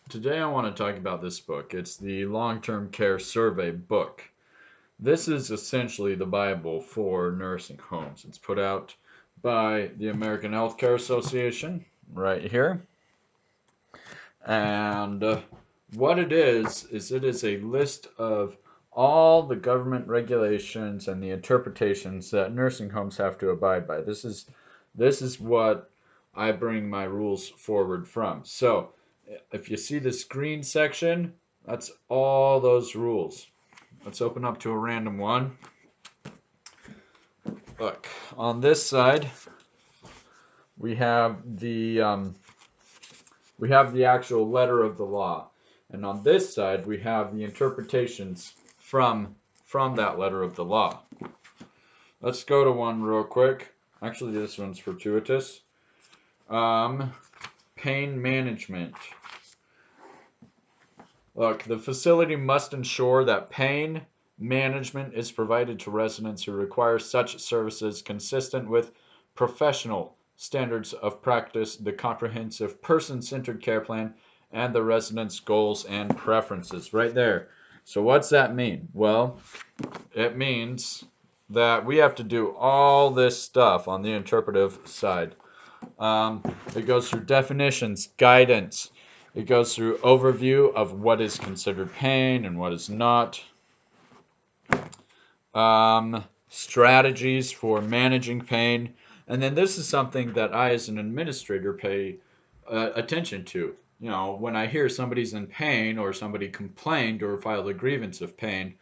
Today I want to talk about this book. It's the Long-Term Care Survey book. This is essentially the Bible for nursing homes. It's put out by the American Healthcare Association right here. And what it is it is a list of all the government regulations and the interpretations that nursing homes have to abide by. This is what I bring my rules forward from. So, if you see this green section, that's all those rules. Let's open up to a random one. Look, on this side, we have the actual letter of the law, and on this side, we have the interpretations from that letter of the law. Let's go to one real quick. Actually, this one's fortuitous. Um, Pain management. Look, the facility must ensure that pain management is provided to residents who require such services consistent with professional standards of practice, the comprehensive person-centered care plan, and the residents' goals and preferences. Right there. So what's that mean? Well, it means that we have to do all this stuff on the interpretive side. It goes through definitions, guidance. It goes through overview of what is considered pain and what is not. Strategies for managing pain. And then this is something that I, as an administrator, pay attention to. You know, when I hear somebody's in pain or somebody complained or filed a grievance of pain,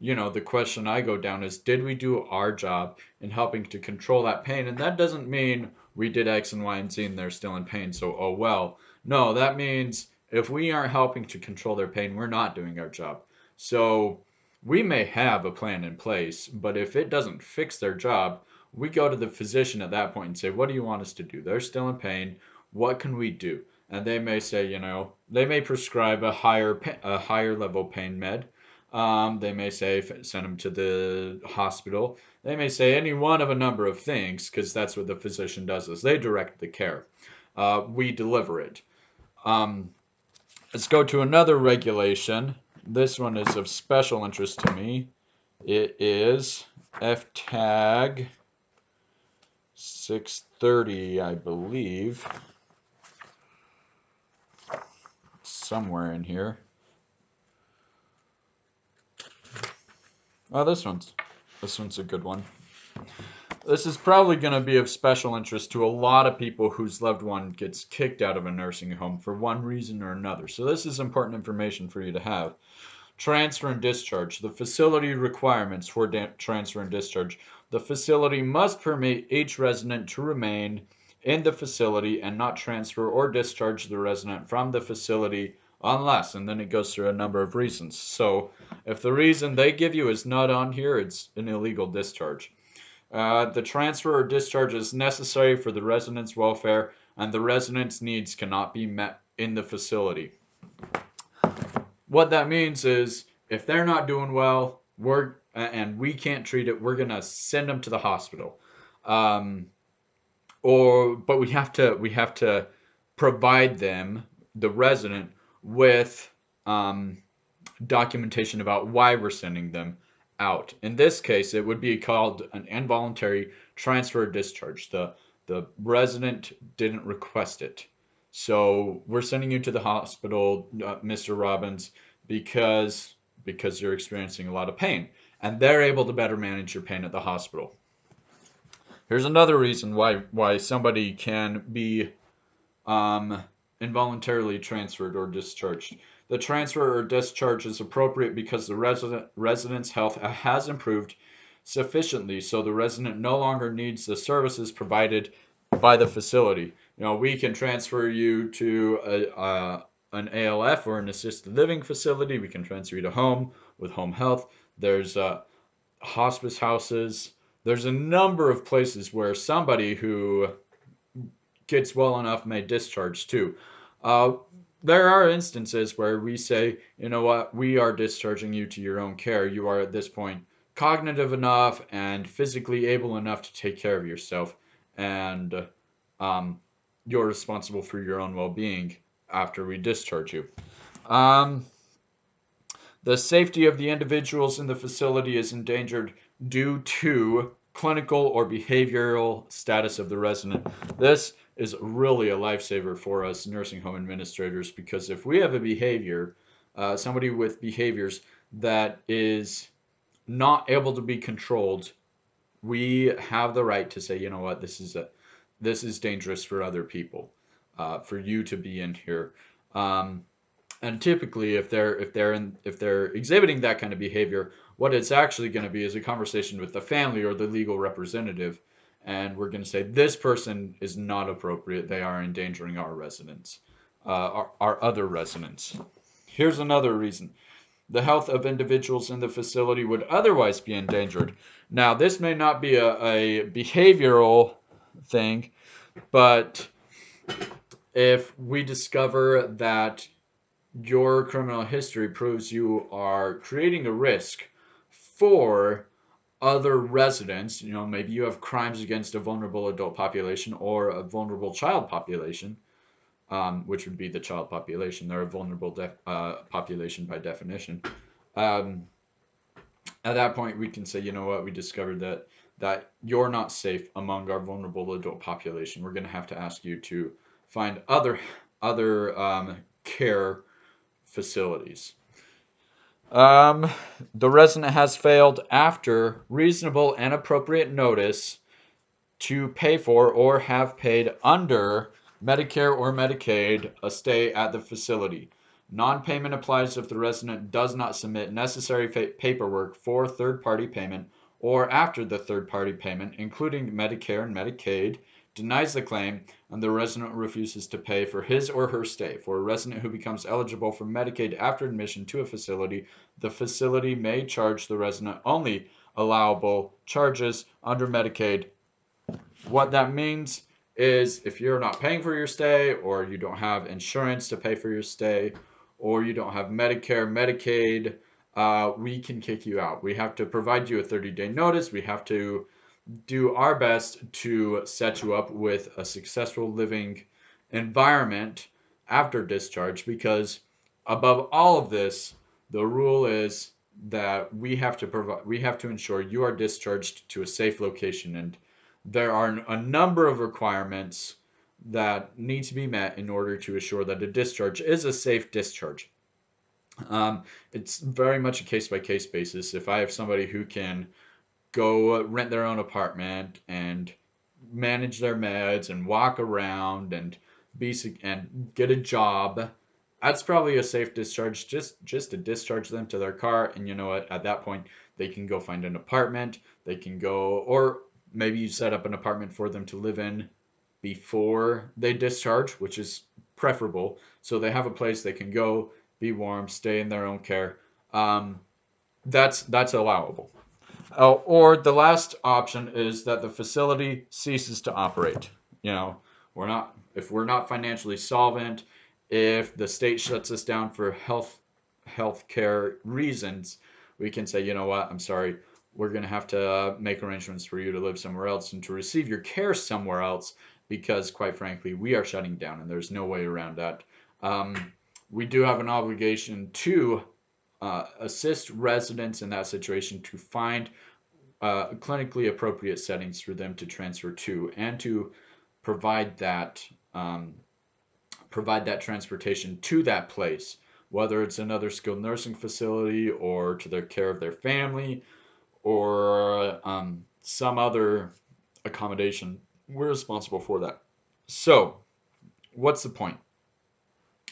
the question I go down is, did we do our job in helping to control that pain? And that doesn't mean we did X and Y and Z and they're still in pain, so oh well. No, that means if we aren't helping to control their pain, we're not doing our job. So we may have a plan in place, but if it doesn't fix their job, we go to the physician at that point and say, what do you want us to do? They're still in pain. What can we do? And they may say, they may prescribe a higher level pain med. They may say send them to the hospital. They may say any one of a number of things because that's what the physician does is they direct the care. We deliver it. Um, let's go to another regulation. This one is of special interest to me. It is FTAG 630, I believe. Somewhere in here. Oh, this one's a good one. This is probably going to be of special interest to a lot of people whose loved one gets kicked out of a nursing home for one reason or another. So this is important information for you to have. Transfer and discharge. The facility requirements for transfer and discharge. The facility must permit each resident to remain in the facility and not transfer or discharge the resident from the facility unless, and then it goes through a number of reasons. So if the reason they give you is not on here, it's an illegal discharge. The transfer or discharge is necessary for the resident's welfare, and the resident's needs cannot be met in the facility. What that means is if they're not doing well, and we can't treat it, we're gonna send them to the hospital. Um, but we have to provide them, the resident, with documentation about why we're sending them out. In this case, it would be called an involuntary transfer or discharge. The resident didn't request it. So we're sending you to the hospital, Mr. Robbins, because you're experiencing a lot of pain, and they're able to better manage your pain at the hospital. Here's another reason why somebody can be um, involuntarily transferred or discharged. The transfer or discharge is appropriate because the resident's health has improved sufficiently so the resident no longer needs the services provided by the facility. We can transfer you to an ALF or an assisted living facility. We can transfer you to home with home health. There's hospice houses. There's a number of places where somebody who gets well enough may discharge too. Uh, there are instances where we say, you know what, we are discharging you to your own care. You are at this point cognitive enough and physically able enough to take care of yourself, and um, you're responsible for your own well being. after we discharge you. Um, the safety of the individuals in the facility is endangered due to clinical or behavioral status of the resident. This is really a lifesaver for us nursing home administrators, because if we have a behavior, somebody with behaviors that is not able to be controlled, we have the right to say, you know what, this is dangerous for other people, for you to be in here. Um, and typically, if they're exhibiting that kind of behavior, what it's actually going to be is a conversation with the family or the legal representative, and we're going to say this person is not appropriate. They are endangering our residents, our other residents. Here's another reason: the health of individuals in the facility would otherwise be endangered. Now, this may not be a behavioral thing, but if we discover that your criminal history proves you are creating a risk for other residents, maybe you have crimes against a vulnerable adult population or a vulnerable child population, which would be the child population. They're a vulnerable population by definition. Um, at that point, we can say, you know what, we discovered that you're not safe among our vulnerable adult population. We're going to have to ask you to find other care facilities. Um, the resident has failed after reasonable and appropriate notice to pay for or have paid under Medicare or Medicaid a stay at the facility. Non-payment applies if the resident does not submit necessary paperwork for third-party payment, or after the third-party payment, including Medicare and Medicaid, denies the claim, and the resident refuses to pay for his or her stay. For a resident who becomes eligible for Medicaid after admission to a facility, the facility may charge the resident only allowable charges under Medicaid. What that means is if you're not paying for your stay, or you don't have insurance to pay for your stay, or you don't have Medicare, Medicaid, we can kick you out. We have to provide you a 30-day notice. We have to do our best to set you up with a successful living environment after discharge, because above all of this, the rule is that we have to ensure you are discharged to a safe location, and there are a number of requirements that need to be met in order to assure that a discharge is a safe discharge. It's very much a case by case basis. If I have somebody who can go rent their own apartment and manage their meds and walk around and and get a job, that's probably a safe discharge. Just to discharge them to their car, and you know what? At that point, they can go find an apartment. They can go, or maybe you set up an apartment for them to live in before they discharge, which is preferable. So they have a place they can go, be warm, stay in their own care. Um, that's allowable. Or the last option is that the facility ceases to operate. You know, if we're not financially solvent, if the state shuts us down for healthcare reasons, we can say, you know what, I'm sorry, we're going to have to make arrangements for you to live somewhere else and to receive your care somewhere else, because quite frankly, we are shutting down and there's no way around that. We do have an obligation to assist residents in that situation to find clinically appropriate settings for them to transfer to, and to provide that um, provide that transportation to that place, whether it's another skilled nursing facility or to their care of their family, or some other accommodation. We're responsible for that. So, what's the point?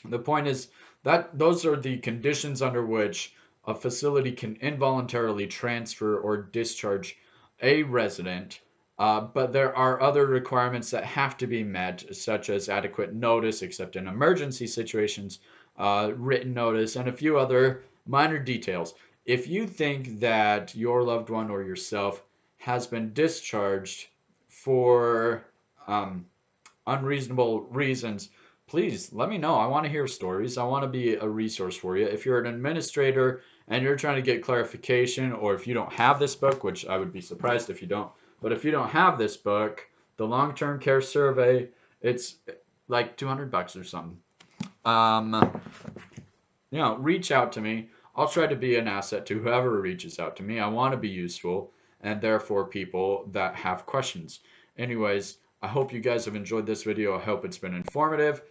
The point is that those are the conditions under which a facility can involuntarily transfer or discharge a resident, but there are other requirements that have to be met, such as adequate notice, except in emergency situations, written notice, and a few other minor details. If you think that your loved one or yourself has been discharged for um, unreasonable reasons, please let me know. I want to hear stories. I want to be a resource for you. If you're an administrator and you're trying to get clarification, or if you don't have this book, which I would be surprised if you don't, but if you don't have this book, the Long-Term Care Survey, it's like $200 or something. reach out to me. I'll try to be an asset to whoever reaches out to me. I want to be useful, and therefore people that have questions. Anyways, I hope you guys have enjoyed this video. I hope it's been informative.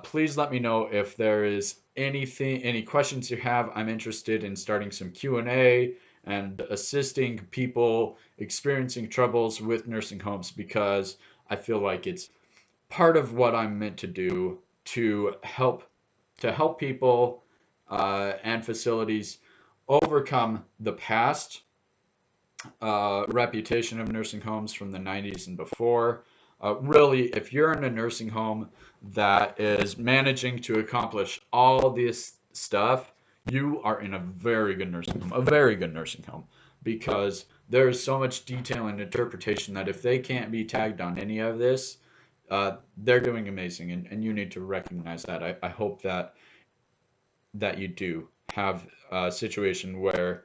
Please let me know if there is any questions you have. I'm interested in starting some Q&A and assisting people experiencing troubles with nursing homes, because I feel like it's part of what I'm meant to do to help people and facilities overcome the past reputation of nursing homes from the 90s and before. Really, if you're in a nursing home that is managing to accomplish all this stuff, you are in a very good nursing home, a very good nursing home, because there is so much detail and interpretation that if they can't be tagged on any of this, they're doing amazing, and you need to recognize that. I hope that you do have a situation where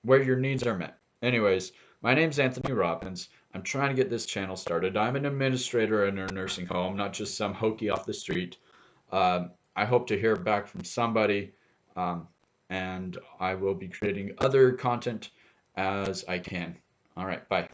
where your needs are met. Anyways, my name's Anthony Robbins. I'm trying to get this channel started. I'm an administrator in a nursing home, not just some hokey off the street. I hope to hear back from somebody, and I will be creating other content as I can. All right, bye.